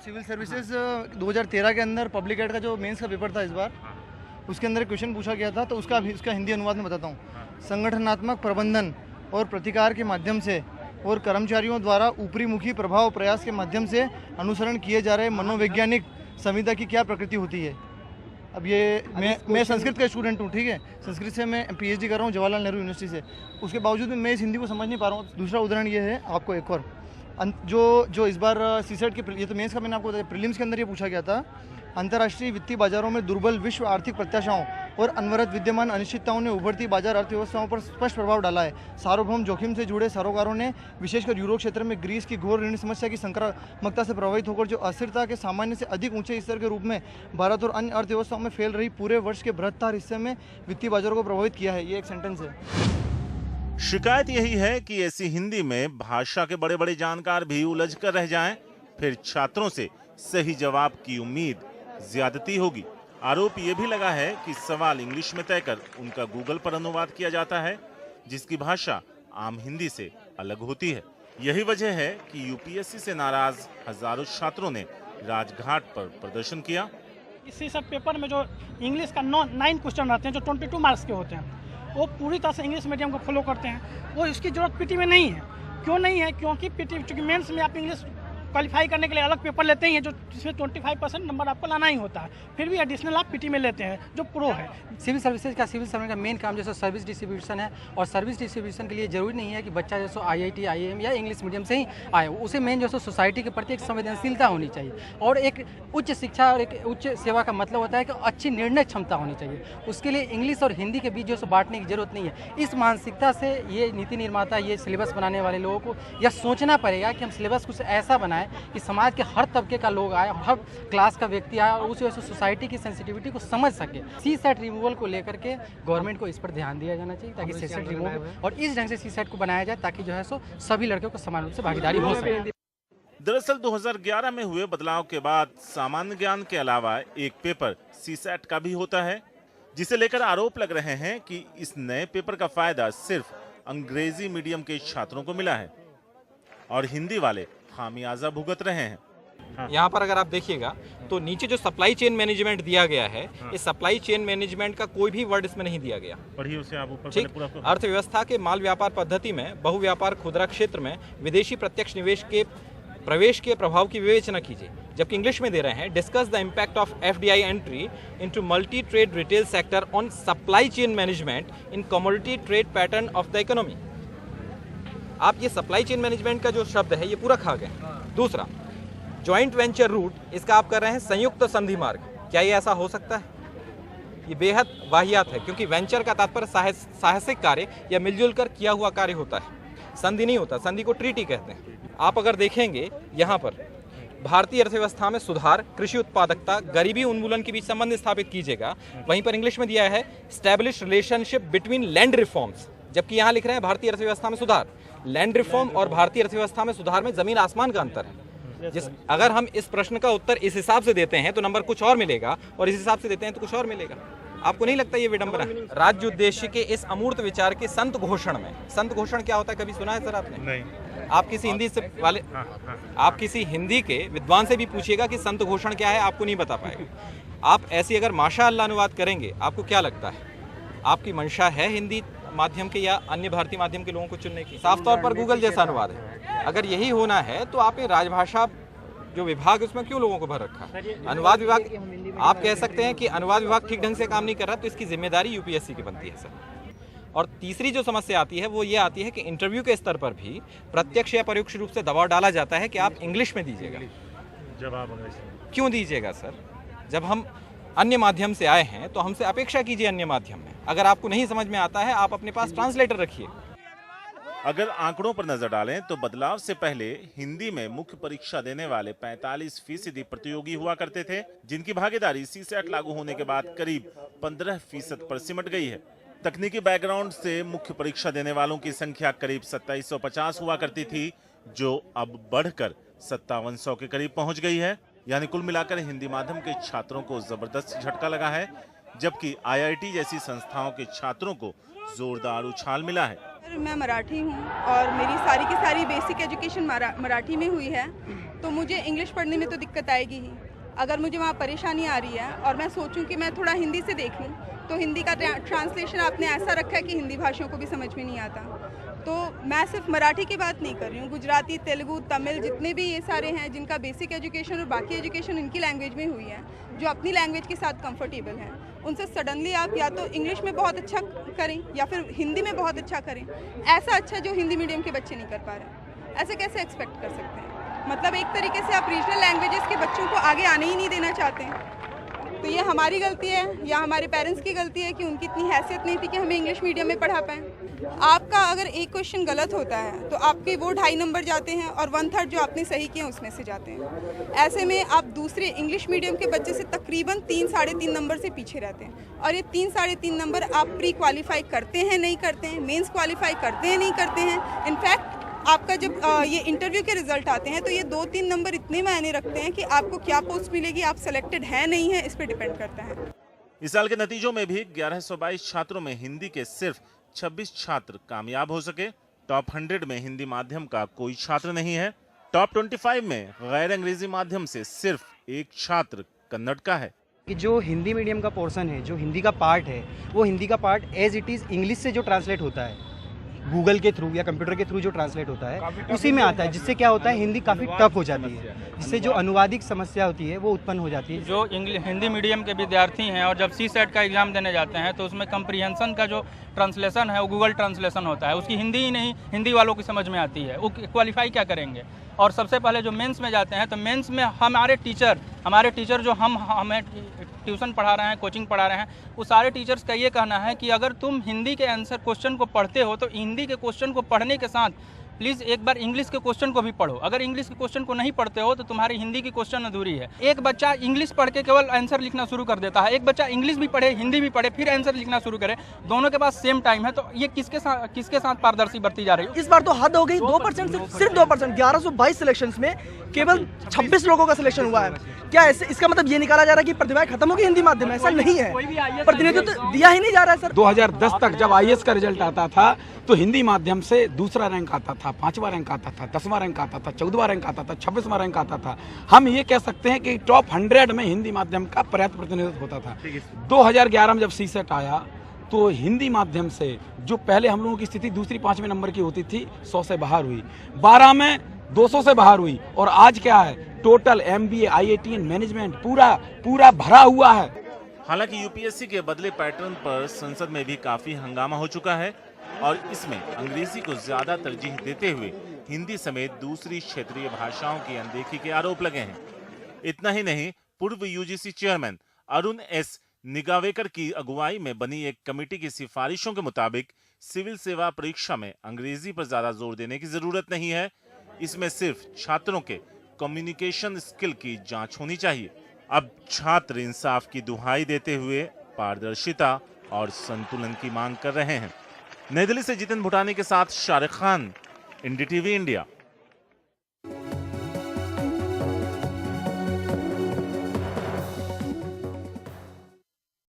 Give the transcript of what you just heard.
Civil services 2013 के अंदर public add का जो मेंस का पेपर था इस बार, उसके अंदर एक क्वेश्चन पूछा गया था, तो उसका हिंदी अनुवाद में बताता हूँ। संगठनात्मक प्रबंधन और प्रतिकार के माध्यम से और कर्मचारियों द्वारा ऊपरी मुखी प्रभाव प्रयास के माध्यम से अनुसरण किए जा रहे मनोवैज्ञानिक संविदा की क्या प्रकृति होती है। अब ये मैं संस्कृत का स्टूडेंट हूँ, ठीक है, संस्कृत से मैं पीएचडी कर रहा हूँ जवाहरलाल नेहरू यूनिवर्सिटी से, उसके बावजूद भी मैं इस हिंदी को समझ नहीं पा रहा हूँ। दूसरा उदाहरण ये है आपको एक और, जो इस बार सीसेट के, ये तो मेंस का मैंने आपको बताया, प्रीलिम्स के अंदर ये पूछा गया था। अंतर्राष्ट्रीय वित्तीय बाजारों में दुर्बल विश्व आर्थिक प्रत्याशाओं और अनवरत विद्यमान अनिश्चितताओं ने उभरती बाजार अर्थव्यवस्थाओं पर स्पष्ट प्रभाव डाला है। सार्वभौम जोखिम से जुड़े सरोकारों ने विशेषकर यूरो क्षेत्र में ग्रीस की घोर ऋण समस्या की संक्रामकता से प्रभावित होकर जो अस्थिरता के सामान्य से अधिक ऊंचे स्तर के रूप में भारत और अन्य अर्थव्यवस्थाओं में फैल रही पूरे वर्ष के बृहत्तर हिस्से में वित्तीय बाजारों को प्रभावित किया है। ये एक सेंटेंस है। शिकायत यही है कि ऐसी हिंदी में भाषा के बड़े बड़े जानकार भी उलझ कर रह जाएं, फिर छात्रों से सही जवाब की उम्मीद ज्यादती होगी। आरोप ये भी लगा है कि सवाल इंग्लिश में तय कर उनका गूगल पर अनुवाद किया जाता है, जिसकी भाषा आम हिंदी से अलग होती है। यही वजह है कि यूपीएससी से नाराज हजारों छात्रों ने राजघाट पर प्रदर्शन किया। इसी सब पेपर में जो इंग्लिश का 9 क्वेश्चन रहते हैं जो 22 मार्क्स के होते हैं, वो पूरी तरह से इंग्लिश मीडियम को फॉलो करते हैं। वो इसकी जरूरत पीटी में नहीं है। क्यों नहीं है? क्योंकि पीटी, चूंकि मेंस में आप इंग्लिश क्वालिफाई करने के लिए अलग पेपर लेते ही हैं, जो जिसमें 25% नंबर आपको लाना ही होता है, फिर भी एडिशनल आप पीटी में लेते हैं जो प्रो है। सिविल सर्विसेज का मेन काम जैसे सर्विस डिस्ट्रीब्यूशन है, और सर्विस डिस्ट्रीब्यूशन के लिए जरूरी नहीं है कि बच्चा जैसे आईआईटी आईएएम या इंग्लिश मीडियम से ही आए। उसे मेन जो सोसाइटी के प्रति एक संवेदनशीलता होनी चाहिए, और एक उच्च शिक्षा और एक उच्च सेवा का मतलब होता है कि अच्छी निर्णय क्षमता होनी चाहिए। उसके लिए इंग्लिश और हिंदी के बीच जो बांटने की जरूरत नहीं है। इस मानसिकता से ये नीति निर्माता, ये सिलेबस बनाने वाले लोगों को यह सोचना पड़ेगा कि हम सिलेबस कुछ ऐसा बनाएं कि समाज के हर तबके का लोग आए, हर क्लास का व्यक्ति आए, और उस वजह से सोसाइटी की सेंसिटिविटी को समझ सके। सीसेट रिमूवल को लेकर के गवर्नमेंट को इस पर ध्यान दिया जाना चाहिए, ताकि सीसेट रिमूवल और इस ढंग से सीसेट को बनाया जाए ताकि जो है सो सभी लड़कियों को समान रूप से भागीदारी हो सके। दरअसल 2011 में हुए बदलाव के बाद सामान्य ज्ञान के अलावा एक पेपर सीसेट का भी होता है, जिसे लेकर आरोप लग रहे हैं कि इस नए पेपर का फायदा सिर्फ अंग्रेजी मीडियम के छात्रों को मिला है और हिंदी वाले खामियाजा भुगत रहे हैं। यहाँ पर अगर आप देखिएगा तो नीचे जो सप्लाई चेन मैनेजमेंट दिया गया है, इस सप्लाई चेन मैनेजमेंट का कोई भी वर्ड इसमें नहीं दिया गया। पढ़िए उसे आप ऊपर। ठीक, अर्थव्यवस्था के माल व्यापार पद्धति में बहु व्यापार खुदरा क्षेत्र में विदेशी प्रत्यक्ष निवेश के प्रवेश के प्रभाव की विवेचना कीजिए, जबकि इंग्लिश में दे रहे हैं discuss the impact of FDI entry into multi trade retail sector on supply chain management in commodity trade pattern of the economy. आप ये सप्लाई चेन मैनेजमेंट का जो शब्द है ये पूरा खा गए। दूसरा, जॉइंट वेंचर रूट, इसका आप कर रहे हैं संयुक्त संधि मार्ग। क्या ये ऐसा हो सकता है? ये बेहद वाहियात है, क्योंकि वेंचर का तात्पर्य साहसिक कार्य या मिलजुल कर किया हुआ कार्य होता है, संधि नहीं होता। संधि को ट्रीटी कहते हैं। आप अगर देखेंगे यहाँ पर भारतीय अर्थव्यवस्था में सुधार, कृषि उत्पादकता, गरीबी उन्मूलन के बीच संबंध स्थापित कीजिएगा। वहीं पर इंग्लिश में दिया है establish relationship between land reforms, जबकि यहाँ लिख रहे हैं भारतीय अर्थव्यवस्था में सुधार। लैंड रिफॉर्म और भारतीय अर्थव्यवस्था में सुधार में जमीन आसमान का अंतर है। अगर हम इस प्रश्न का उत्तर इस हिसाब से देते हैं तो नंबर कुछ और मिलेगा, और इस हिसाब से देते हैं तो कुछ और मिलेगा। आपको नहीं लगता ये विडंबना है? राज्य उद्देश्य के इस अमूर्त विचार के संत घोषण में, संत घोषण क्या होता है कभी सुना है सर आपने? नहीं। आप किसी हिंदी से वाले, आप किसी हिंदी के विद्वान से भी पूछिएगा कि संत घोषण क्या है, आपको नहीं बता पाएगा। आप ऐसी अगर माशाअल्लाह अनुवाद करेंगे, आपको क्या लगता है आपकी मंशा है हिंदी माध्यम के या अन्य भारतीय माध्यम के लोगों को चुनने की? साफ तौर पर गूगल जैसा अनुवाद है। अगर यही होना है तो आपने राजभाषा जो विभाग उसमें क्यों लोगों को भर रखा? अनुवाद विभाग, आप कह सकते हैं कि अनुवाद विभाग ठीक ढंग से काम नहीं कर रहा, तो इसकी जिम्मेदारी यूपीएससी की बनती है सर। और तीसरी जो समस्या आती है वो ये आती है कि इंटरव्यू के स्तर पर भी प्रत्यक्ष या परोक्ष रूप से दबाव डाला जाता है कि आप इंग्लिश में दीजिएगा। जवाब क्यों दीजिएगा सर? जब हम अन्य माध्यम से आए हैं तो हमसे अपेक्षा कीजिए अन्य माध्यम में। अगर आपको नहीं समझ में आता है, आप अपने पास ट्रांसलेटर रखिए। अगर आंकड़ों पर नजर डालें तो बदलाव से पहले हिंदी में मुख्य परीक्षा देने वाले 45% प्रतियोगी हुआ करते थे, जिनकी भागीदारी सीसेट लागू होने के बाद करीब 15% पर सिमट गई है। तकनीकी बैकग्राउंड से मुख्य परीक्षा देने वालों की संख्या करीब 2750 हुआ करती थी, जो अब बढ़कर 5700 के करीब पहुंच गई है। यानी कुल मिलाकर हिंदी माध्यम के छात्रों को जबरदस्त झटका लगा है, जबकि आईआईटी जैसी संस्थाओं के छात्रों को जोरदार उछाल मिला है। मैं मराठी हूँ और मेरी सारी की सारी बेसिक एजुकेशन मराठी में हुई है, तो मुझे इंग्लिश पढ़ने में तो दिक्कत आएगी ही। अगर मुझे वहाँ परेशानी आ रही है और मैं सोचूं कि मैं थोड़ा हिंदी से देख लूँ, तो हिंदी का ट्रांसलेशन आपने ऐसा रखा है कि हिंदी भाषियों को भी समझ में नहीं आता। तो मैं सिर्फ मराठी की बात नहीं कर रही हूँ, गुजराती, तेलुगु, तमिल, जितने भी ये सारे हैं जिनका बेसिक एजुकेशन और बाकी एजुकेशन इनकी लैंग्वेज में हुई है, जो अपनी लैंग्वेज के साथ कंफर्टेबल हैं, उनसे सडनली आप या तो इंग्लिश में बहुत अच्छा करें या फिर हिंदी में बहुत अच्छा करें, ऐसा अच्छा जो हिंदी मीडियम के बच्चे नहीं कर पा रहे, ऐसे कैसे एक्सपेक्ट कर सकते हैं? मतलब एक तरीके से आप रीजनल लैंग्वेजेस के बच्चों को आगे आने ही नहीं देना चाहते हैं। तो ये हमारी गलती है या हमारे पेरेंट्स की गलती है कि उनकी इतनी हैसियत नहीं थी कि हमें इंग्लिश मीडियम में पढ़ा पाएँ। आपका अगर एक क्वेश्चन गलत होता है तो आपके वो 2.5 नंबर जाते हैं और 1/3 जो आपने सही किए उसमें से जाते हैं। ऐसे में आप दूसरे इंग्लिश मीडियम के बच्चे से तकरीबन 3-3.5 नंबर से पीछे रहते हैं, और ये 3-3.5 नंबर आप प्री क्वालिफाई करते हैं नहीं करते हैं, मेंस क्वालिफाई करते हैं नहीं करते हैं। इनफैक्ट आपका जब ये इंटरव्यू के रिजल्ट आते हैं तो ये 2-3 नंबर इतने मायने रखते हैं कि आपको क्या पोस्ट मिलेगी, आप सेलेक्टेड है नहीं है, इस पर डिपेंड करता है। इस साल के नतीजों में भी 1122 छात्रों में हिंदी के सिर्फ 26 छात्र कामयाब हो सके। टॉप 100 में हिंदी माध्यम का कोई छात्र नहीं है। टॉप 25 में गैर अंग्रेजी माध्यम से सिर्फ एक छात्र कन्नड़ का है। कि जो हिंदी मीडियम का पोर्शन है, जो हिंदी का पार्ट है, वो हिंदी का part as it is English से जो ट्रांसलेट होता है, गूगल के थ्रू या कंप्यूटर के थ्रू जो ट्रांसलेट होता है, उसी में आता है, जिससे क्या होता है हिंदी काफ़ी टफ हो जाती है, जिससे जो अनुवादिक समस्या होती है वो उत्पन्न हो जाती है। जो हिंदी मीडियम के विद्यार्थी हैं और जब CSET का एग्ज़ाम देने जाते हैं तो उसमें कंप्रीहेंशन का जो ट्रांसलेशन है वो गूगल ट्रांसलेशन होता है, उसकी हिंदी ही नहीं हिंदी वालों की समझ में आती है, वो क्वालिफाई क्या करेंगे? और सबसे पहले जो मेंस में जाते हैं तो मेंस में हमारे टीचर जो हमें ट्यूशन पढ़ा रहे हैं, कोचिंग पढ़ा रहे हैं, वो सारे टीचर्स का ये कहना है कि अगर तुम हिंदी के आंसर क्वेश्चन को पढ़ते हो तो हिंदी के क्वेश्चन को पढ़ने के साथ प्लीज़ एक बार इंग्लिश के क्वेश्चन को भी पढ़ो। अगर इंग्लिश के क्वेश्चन को नहीं पढ़ते हो तो तुम्हारी हिंदी की क्वेश्चन अधूरी है। एक बच्चा इंग्लिश पढ़ के केवल आंसर लिखना शुरू कर देता है, एक बच्चा इंग्लिश भी पढ़े, हिंदी भी पढ़े, फिर आंसर लिखना शुरू करे, दोनों के पास सेम टाइम है, तो ये किसके साथ पारदर्शी बरती जा रही है? इस बार तो हद हो गई। 2% सिर्फ 2%, 1122 सिलेक्शंस में केवल 26 लोगों का सिलेक्शन हुआ है। क्या ऐसे इसका मतलब ये निकाला जा रहा है कि प्रतिभाएं खत्म हो गई हिंदी माध्यम में? ऐसा नहीं है, प्रतिनिधित्व तो दिया ही नहीं जा रहा है सर। 2010 तक जब IAS का रिजल्ट आता था तो हिंदी माध्यम से दूसरा रैंक आता था, 5वां रैंक आता था, 10वां रैंक आता था, 14वां रैंक आता था, 26वां रैंक आता था। हम ये कह सकते हैं कि टॉप 100 में हिंदी माध्यम का पर्याप्त प्रतिनिधित्व होता था। 2011 में जब CSET आया तो हिंदी माध्यम से जो पहले हम लोगों की स्थिति दूसरी 5वें नंबर की होती थी, 100 से बाहर हुई, 12 में 200 से बाहर हुई, और आज क्या है, total MBA, IIT and management पूरा भरा हुआ है। हालांकि UPSC के बदले पैटर्न पर संसद में भी काफी हंगामा हो चुका है और इसमें अंग्रेजी को ज्यादा तरजीह देते हुए हिंदी समेत दूसरी क्षेत्रीय भाषाओं की अनदेखी के आरोप लगे हैं। इतना ही नहीं, पूर्व UGC चेयरमैन अरुण S. निगावेकर की अगुवाई में बनी एक कमेटी की सिफारिशों के मुताबिक सिविल सेवा परीक्षा में अंग्रेजी पर ज्यादा जोर देने की जरूरत नहीं है। इसमें सिर्फ छात्रों के कम्युनिकेशन स्किल की जांच होनी चाहिए। अब छात्र इंसाफ की दुहाई देते हुए पारदर्शिता और संतुलन की मांग कर रहे हैं। नई दिल्ली से जितिन भुटानी के साथ शारिक खान, NDTV इंडिया।